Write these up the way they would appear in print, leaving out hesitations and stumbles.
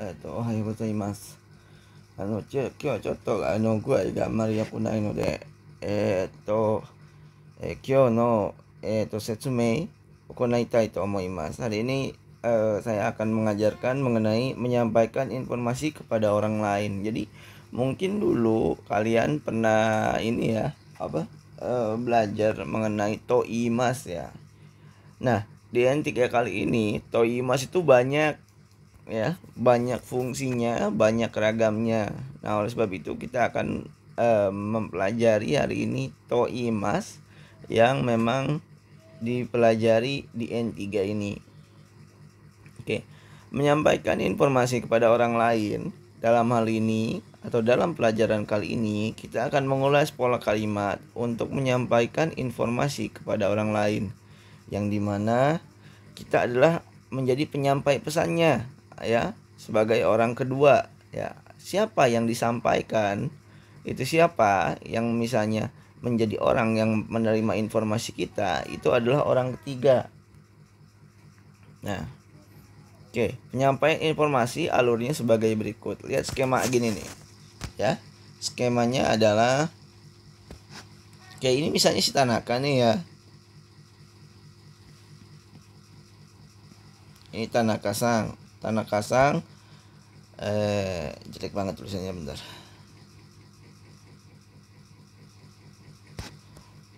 おはようございます。今日ちょっと具合があんまり良くないので、今日の説明行いたいと思います. Hari ini saya akan mengajarkan mengenai menyampaikan informasi kepada orang lain. Jadi mungkin dulu kalian pernah ini ya, belajar mengenai toimas ya. Nah, di N3 kali ini toimas itu banyak ya, banyak fungsinya, banyak ragamnya. Nah, oleh sebab itu kita akan mempelajari hari ini toimas yang memang dipelajari di N3 ini. Oke. Menyampaikan informasi kepada orang lain dalam hal ini atau dalam pelajaran kali ini kita akan mengulas pola kalimat untuk menyampaikan informasi kepada orang lain, yang dimana kita adalah menjadi penyampai pesannya ya, sebagai orang kedua ya. Siapa yang disampaikan itu, siapa yang misalnya menjadi orang yang menerima informasi kita, itu adalah orang ketiga. Nah, oke, penyampaian informasi alurnya sebagai berikut. Lihat skema gini nih ya. Skemanya adalah kayak ini, misalnya si Tanaka nih ya. Ini Tanaka-san. Jelek banget tulisannya, bentar.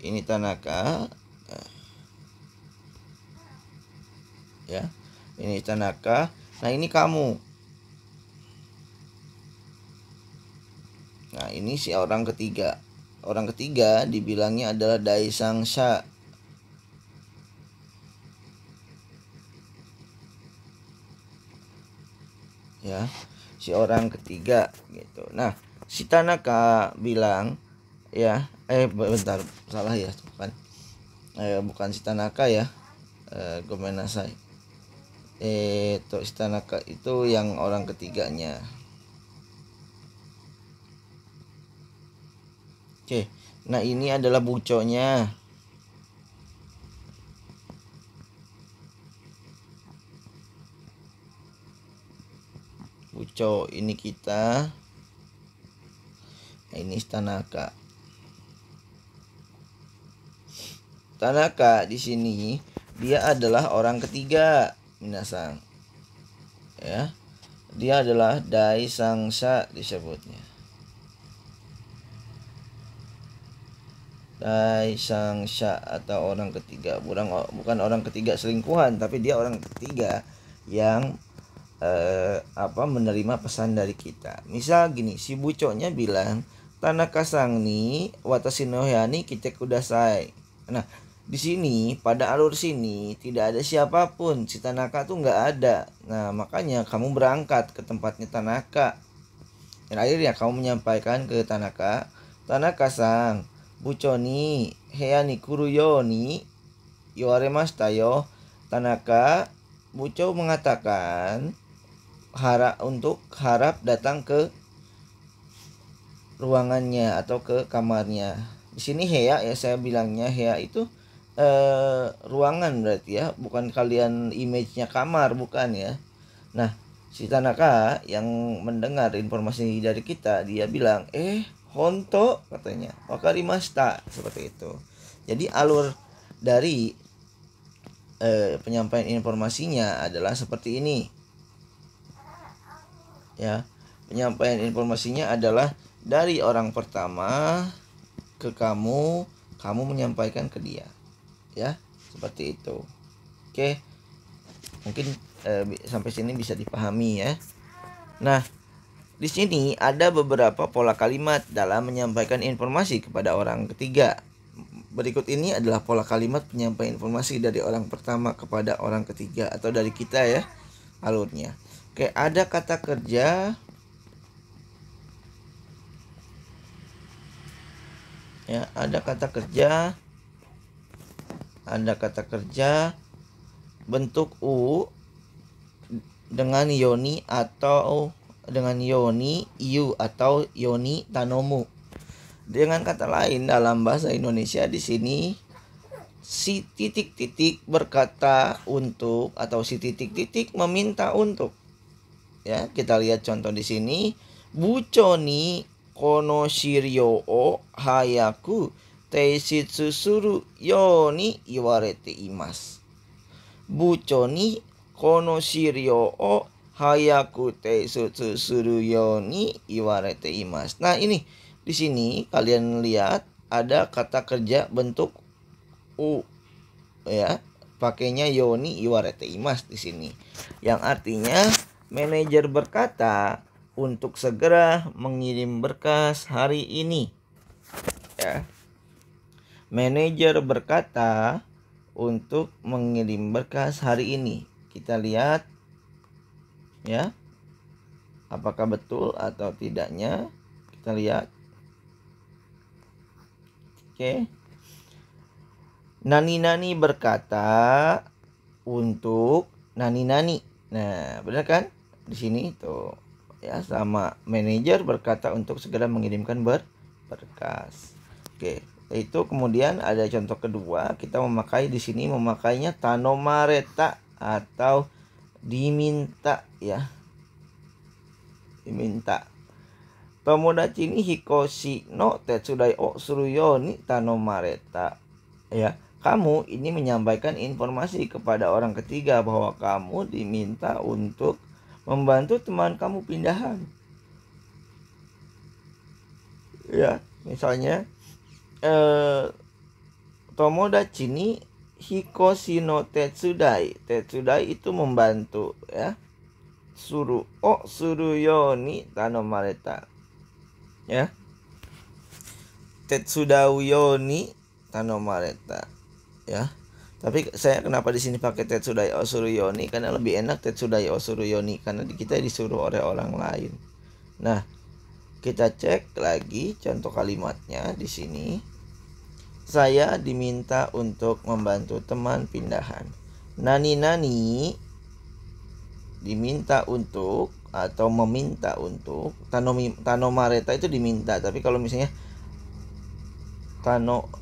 Ini Tanaka ya. Ini Tanaka. Nah, ini kamu. Nah, ini si orang ketiga. Orang ketiga dibilangnya adalah Daisangsha. Ya, si orang ketiga gitu. Nah, si Tanaka bilang ya, bentar, salah ya, bukan si Tanaka ya, gomenasai. Si Tanaka itu yang orang ketiganya. Oke, nah ini adalah buconya. Buco ini kita. Nah, ini Tanaka. Tanaka di sini dia adalah orang ketiga, minasan. Ya. Dia adalah Daisangsha disebutnya. Daisangsha atau orang ketiga, bukan orang ketiga selingkuhan, tapi dia orang ketiga yang menerima pesan dari kita. Misal gini, si buconya bilang, Tanaka-san ni watashi no buya ni kite kudasai. Nah, di sini pada alur sini tidak ada siapapun, si Tanaka tuh nggak ada. Nah, makanya kamu berangkat ke tempatnya Tanaka. Dan akhirnya kamu menyampaikan ke Tanaka, Tanaka-san, buco ni heya ni kuru yo ni yowaremashita yo. Tanaka, buco mengatakan harap datang ke ruangannya atau ke kamarnya. Di sini heya ya, saya bilangnya heya itu ruangan berarti ya, bukan kalian image-nya kamar, bukan ya. Nah, si Tanaka yang mendengar informasi dari kita, dia bilang, honto, katanya, wakarimashita, seperti itu. Jadi alur dari penyampaian informasinya adalah seperti ini. Ya, penyampaian informasinya adalah dari orang pertama ke kamu menyampaikan ke dia. Ya, seperti itu. Oke. Mungkin sampai sini bisa dipahami ya. Nah, di sini ada beberapa pola kalimat dalam menyampaikan informasi kepada orang ketiga. Berikut ini adalah pola kalimat penyampaian informasi dari orang pertama kepada orang ketiga atau dari kita ya, alurnya. Oke, ada kata kerja ya, ada kata kerja bentuk u dengan yoni atau dengan yoni iu atau yoni tanomu. Dengan kata lain, dalam bahasa Indonesia di sini si titik-titik berkata untuk atau si titik-titik meminta untuk. Ya, kita lihat contoh di sini. Bucho ni kono shiryou o hayaku teishitsu suru you ni iwarete imasu. Bucho ni kono shiryou o hayaku teishitsu suru you ni iwarete imasu. Nah, ini di sini kalian lihat ada kata kerja bentuk u, ya. Pakainya yoni iwarete imasu di sini. Yang artinya manajer berkata untuk segera mengirim berkas hari ini. Ya. Manajer berkata untuk mengirim berkas hari ini. Kita lihat ya. Apakah betul atau tidaknya? Kita lihat. Oke. Nani-nani berkata untuk nani-nani. Nah, benar kan? Di sini tuh ya, sama manajer berkata untuk segera mengirimkan berkas. Oke, itu kemudian ada contoh kedua, kita memakai di sini memakainya tanomareta atau diminta ya. Diminta. Tomodachi ni hikoshi no tetsudai o suru yo ni tanomareta. Ya, kamu ini menyampaikan informasi kepada orang ketiga bahwa kamu diminta untuk membantu teman kamu pindahan. Ya, misalnya Tomodachi ni hikoshi no tetsudai. Tetsudai itu membantu ya. Suru o suru yo ni tanomareta. Ya. Tetsudau yo ni tanomareta. Ya. Tapi saya kenapa di sini pakai tetsudai o suru yo ni, karena lebih enak tetsudai o suru yo ni karena kita disuruh oleh orang lain. Nah, kita cek lagi contoh kalimatnya di sini. Saya diminta untuk membantu teman pindahan. Nani-nani diminta untuk atau meminta untuk. Tanomareta itu diminta, tapi kalau misalnya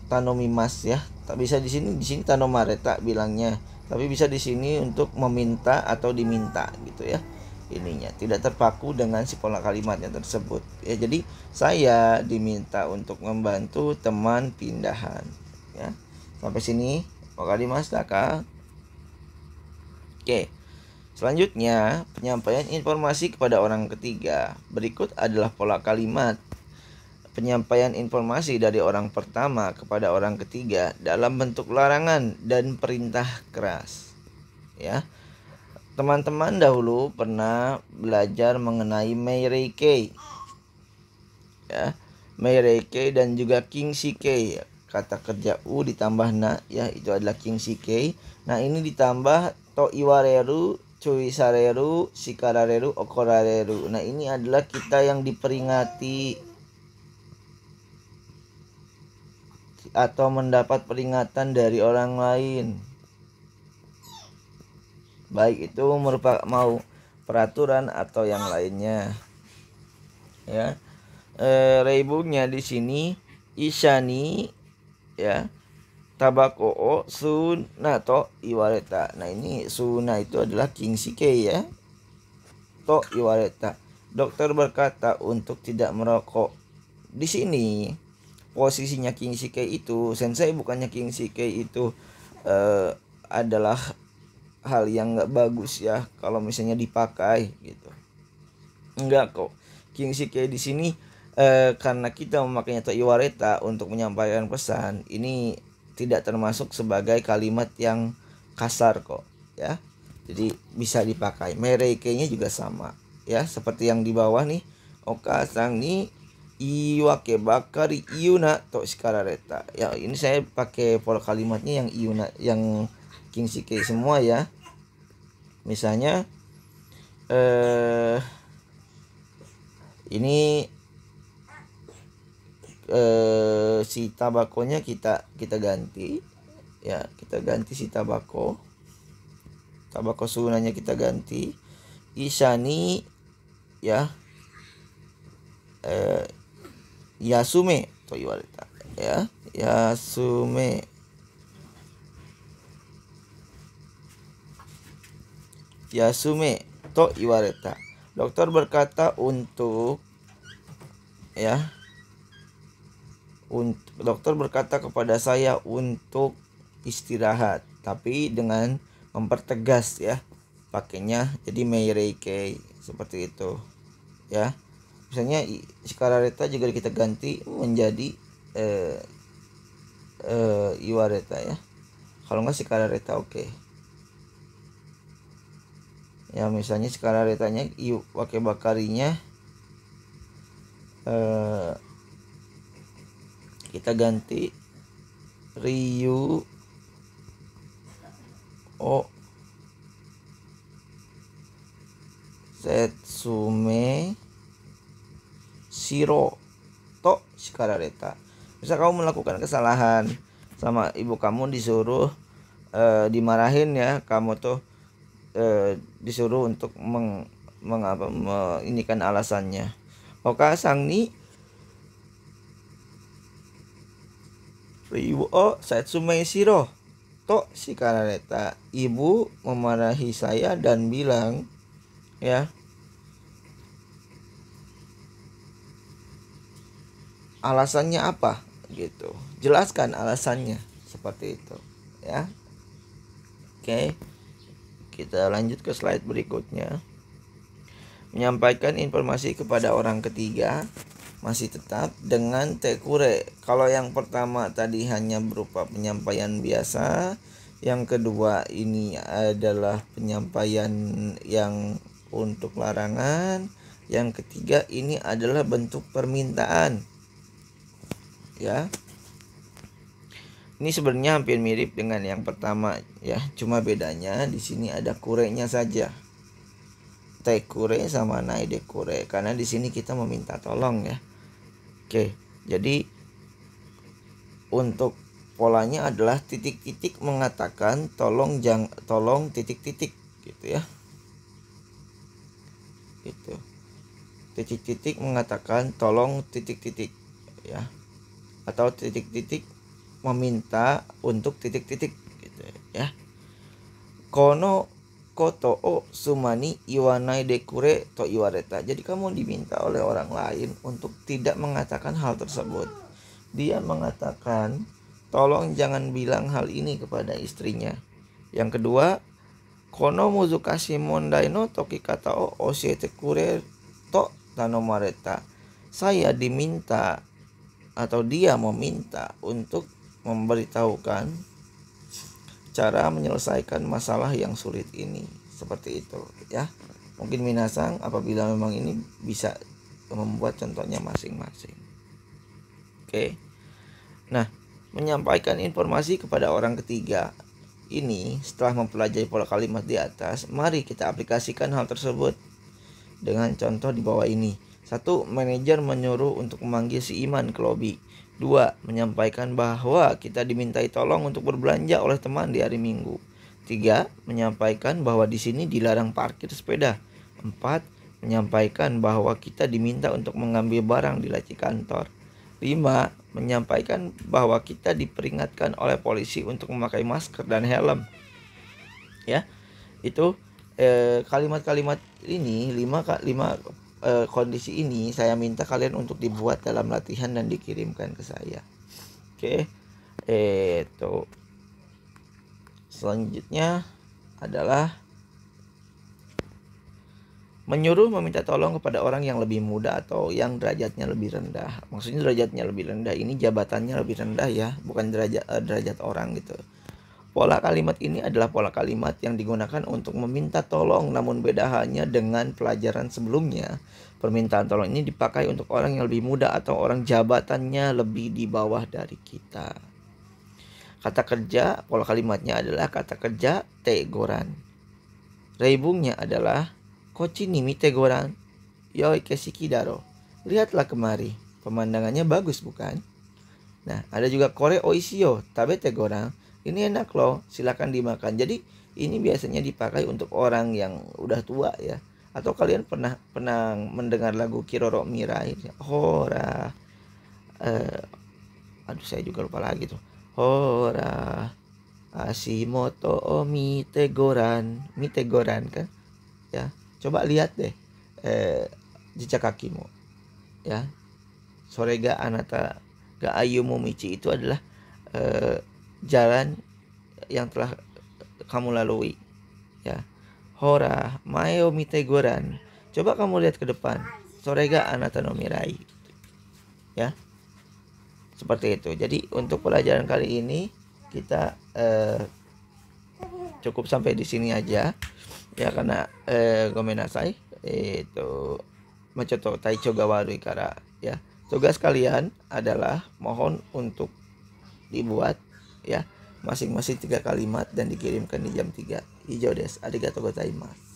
tanomimas ya, tak bisa di sini tanomareta bilangnya, tapi bisa di sini untuk meminta atau diminta gitu ya. Ininya tidak terpaku dengan si pola kalimatnya tersebut ya. Jadi saya diminta untuk membantu teman pindahan ya. Sampai sini wakarimashita ka? Oke. Selanjutnya penyampaian informasi kepada orang ketiga. Berikut adalah pola kalimat penyampaian informasi dari orang pertama kepada orang ketiga dalam bentuk larangan dan perintah keras ya. Teman-teman dahulu pernah belajar mengenai Meirei-kei ya. Meirei-kei dan juga Kingshi-kei. Kata kerja u ditambah na ya, itu adalah Kingshi-kei. Nah, ini ditambah to iwareru, cui sareru, shikarareru, okorareru. Nah, ini adalah kita yang diperingati atau mendapat peringatan dari orang lain. Baik itu merupakan mau peraturan atau yang lainnya. Ya. Reibunya di sini ishani ya. Tabako o suna to iwareta. Nah, ini suna itu adalah kingshikei ya. To iwareta. Dokter berkata untuk tidak merokok. Di sini posisinya kingshikei itu, sensei bukannya kingshikei itu adalah hal yang nggak bagus ya kalau misalnya dipakai gitu. Enggak kok. Kingshikei di sini karena kita memakainya to iwareta untuk menyampaikan pesan, ini tidak termasuk sebagai kalimat yang kasar kok ya. Jadi bisa dipakai. Meirei-kei-nya juga sama ya, seperti yang di bawah nih. Okasang ni iwake bakari iuna to shikarareta. Ya, ini saya pakai pola kalimatnya yang iuna, yang kingshikei semua ya. Misalnya ini si tabakonya kita ganti ya, kita ganti si tabako sunanya kita ganti ishani ya, yasume to iwareta ya, yasume to iwareta. Dokter berkata untuk ya, dokter berkata kepada saya untuk istirahat, tapi dengan mempertegas ya, pakainya jadi Meirei-kei seperti itu ya. Misalnya Shikarareta juga kita ganti menjadi Iwareta ya. Kalau enggak Shikarareta oke. Ya misalnya Shikararetanya pakai bakarinya kita ganti Ryu o Setsume Shiro to Shikarareta. Misal kamu melakukan kesalahan sama ibu kamu, disuruh dimarahin ya, kamu tuh disuruh untuk inikan alasannya. Oka sang ni Ryu o Setsume Shiro to Shikarareta. Ibu memarahi saya dan bilang ya, alasannya apa gitu, jelaskan alasannya seperti itu ya. Oke, kita lanjut ke slide berikutnya. Menyampaikan informasi kepada orang ketiga masih tetap dengan tekure. Kalau yang pertama tadi hanya berupa penyampaian biasa, yang kedua ini adalah penyampaian yang untuk larangan, yang ketiga ini adalah bentuk permintaan ya. Ini sebenarnya hampir mirip dengan yang pertama ya, cuma bedanya di sini ada kurenya saja. Tekure sama naidekure, karena di sini kita meminta tolong ya. Oke, jadi untuk polanya adalah titik-titik mengatakan tolong titik-titik gitu ya. Gitu. Titik-titik mengatakan tolong titik-titik ya. Atau titik-titik meminta untuk titik-titik gitu ya. Kono koto o sumani iwanai dekure to iwareta. Jadi kamu diminta oleh orang lain untuk tidak mengatakan hal tersebut. Dia mengatakan tolong jangan bilang hal ini kepada istrinya. Yang kedua, kono muzukashi mondai no toki kata o oshiete kure to tanomareta. Saya diminta atau dia meminta untuk memberitahukan cara menyelesaikan masalah yang sulit ini, seperti itu ya. Mungkin minasang apabila memang ini bisa membuat contohnya masing-masing. Oke. Nah, menyampaikan informasi kepada orang ketiga ini setelah mempelajari pola kalimat di atas, mari kita aplikasikan hal tersebut dengan contoh di bawah ini. 1. Manajer menyuruh untuk memanggil si Iman ke lobi. 2. Menyampaikan bahwa kita dimintai tolong untuk berbelanja oleh teman di hari Minggu. 3. Menyampaikan bahwa di sini dilarang parkir sepeda. 4. Menyampaikan bahwa kita diminta untuk mengambil barang di laci kantor. 5. Menyampaikan bahwa kita diperingatkan oleh polisi untuk memakai masker dan helm. Ya, itu kalimat-kalimat ini 5 kondisi ini saya minta kalian untuk dibuat dalam latihan dan dikirimkan ke saya. Oke. Itu selanjutnya adalah menyuruh meminta tolong kepada orang yang lebih muda atau yang derajatnya lebih rendah. Maksudnya derajatnya lebih rendah ini jabatannya lebih rendah ya, bukan derajat orang gitu. Pola kalimat ini adalah pola kalimat yang digunakan untuk meminta tolong, namun beda halnya dengan pelajaran sebelumnya. Permintaan tolong ini dipakai untuk orang yang lebih muda atau orang jabatannya lebih di bawah dari kita. Kata kerja, pola kalimatnya adalah kata kerja tegoran. Reibungnya adalah kochi ni mite goran, yoi kesiki daro. Lihatlah kemari, pemandangannya bagus bukan? Nah, ada juga kore oishio, tabete goran. Ini enak loh, silakan dimakan. Jadi ini biasanya dipakai untuk orang yang udah tua ya. Atau kalian pernah mendengar lagu Kiroro Mirai? Hora, aduh saya juga lupa lagi tuh. Hora, Ashimoto o mite goran kan? Ya, coba lihat deh. jejak kakimu, ya. Sorega anata ga ayumu michi itu adalah jalan yang telah kamu lalui, ya. Hora mayo mite goran, coba kamu lihat ke depan. Sorega anata no mirai, ya. Seperti itu. Jadi untuk pelajaran kali ini kita cukup sampai di sini aja, ya, karena gomenasai itu macoto taicho ga warui kara, ya. Tugas kalian adalah mohon untuk dibuat, ya, masing-masing 3 kalimat dan dikirimkan di jam 3. Hijau des, arigatou gozaimasu.